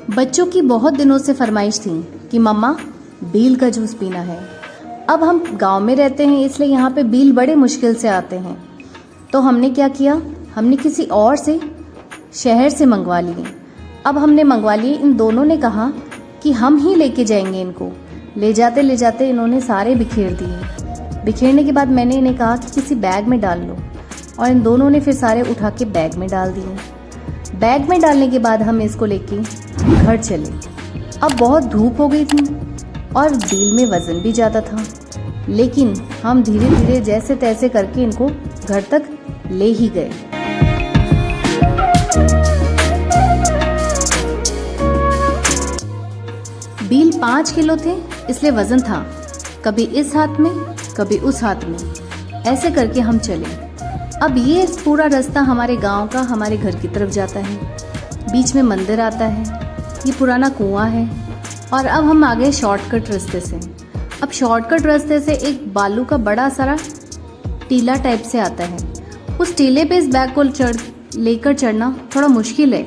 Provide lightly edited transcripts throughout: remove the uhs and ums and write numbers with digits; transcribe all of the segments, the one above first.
बच्चों की बहुत दिनों से फरमाइश थी कि मम्मा बील का जूस पीना है। अब हम गांव में रहते हैं इसलिए यहाँ पे बील बड़े मुश्किल से आते हैं। तो हमने क्या किया, हमने किसी और से शहर से मंगवा लिए। अब हमने मंगवा लिए, इन दोनों ने कहा कि हम ही लेके जाएंगे इनको। ले जाते इन्होंने सारे बिखेर दिए। बिखेरने के बाद मैंने इन्हें कहा कि किसी बैग में डाल लो, और इन दोनों ने फिर सारे उठा के बैग में डाल दिए। बैग में डालने के बाद हम इसको लेके घर चले। अब बहुत धूप हो गई थी और बील में वज़न भी ज़्यादा था, लेकिन हम धीरे धीरे जैसे तैसे करके इनको घर तक ले ही गए। बील 5 किलो थे इसलिए वज़न था कभी इस हाथ में कभी उस हाथ में, ऐसे करके हम चले। अब ये पूरा रास्ता हमारे गांव का हमारे घर की तरफ जाता है। बीच में मंदिर आता है, ये पुराना कुआं है, और अब हम आ गए शॉर्टकट रास्ते से। अब शॉर्टकट रास्ते से एक बालू का बड़ा सारा टीला टाइप से आता है। उस टीले पे इस बैग को लेकर चढ़ना थोड़ा मुश्किल है,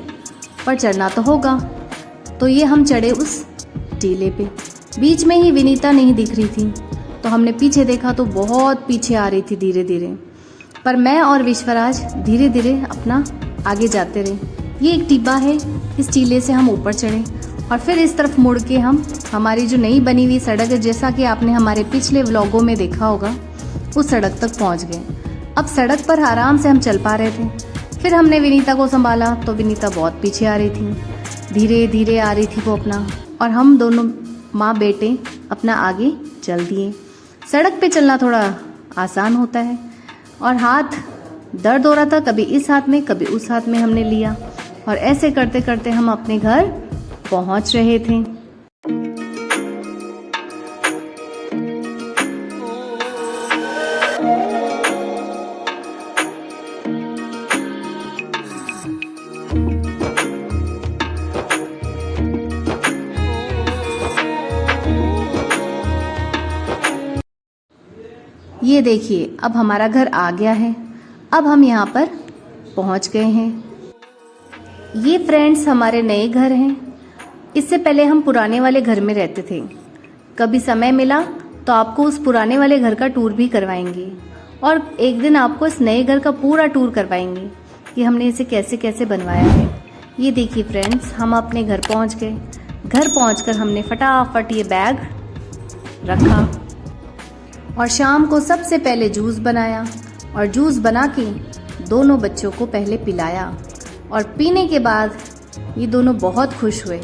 पर चढ़ना तो होगा। तो ये हम चढ़े उस टीले पे। बीच में ही विनीता नहीं दिख रही थी, तो हमने पीछे देखा तो बहुत पीछे आ रही थी धीरे धीरे। पर मैं और विश्वराज धीरे धीरे अपना आगे जाते रहे। ये एक टिब्बा है, इस टीले से हम ऊपर चढ़े और फिर इस तरफ मुड़ के हम हमारी जो नई बनी हुई सड़क है, जैसा कि आपने हमारे पिछले व्लॉगों में देखा होगा, उस सड़क तक पहुंच गए। अब सड़क पर आराम से हम चल पा रहे थे। फिर हमने विनीता को संभाला तो विनीता बहुत पीछे आ रही थी, धीरे धीरे आ रही थी वो अपना, और हम दोनों माँ बेटे अपना आगे चल दिए। सड़क पे चलना थोड़ा आसान होता है, और हाथ दर्द हो रहा था, कभी इस हाथ में कभी उस हाथ में हमने लिया, और ऐसे करते करते हम अपने घर पहुंच रहे थे। ये देखिए, अब हमारा घर आ गया है। अब हम यहाँ पर पहुँच गए हैं। ये फ्रेंड्स हमारे नए घर हैं। इससे पहले हम पुराने वाले घर में रहते थे। कभी समय मिला तो आपको उस पुराने वाले घर का टूर भी करवाएंगे, और एक दिन आपको इस नए घर का पूरा टूर करवाएंगे कि हमने इसे कैसे कैसे बनवाया है। ये देखिए फ्रेंड्स, हम अपने घर पहुँच गए। घर पहुँचकर हमने फटाफट ये बैग रखा और शाम को सबसे पहले जूस बनाया, और जूस बना के दोनों बच्चों को पहले पिलाया, और पीने के बाद ये दोनों बहुत खुश हुए।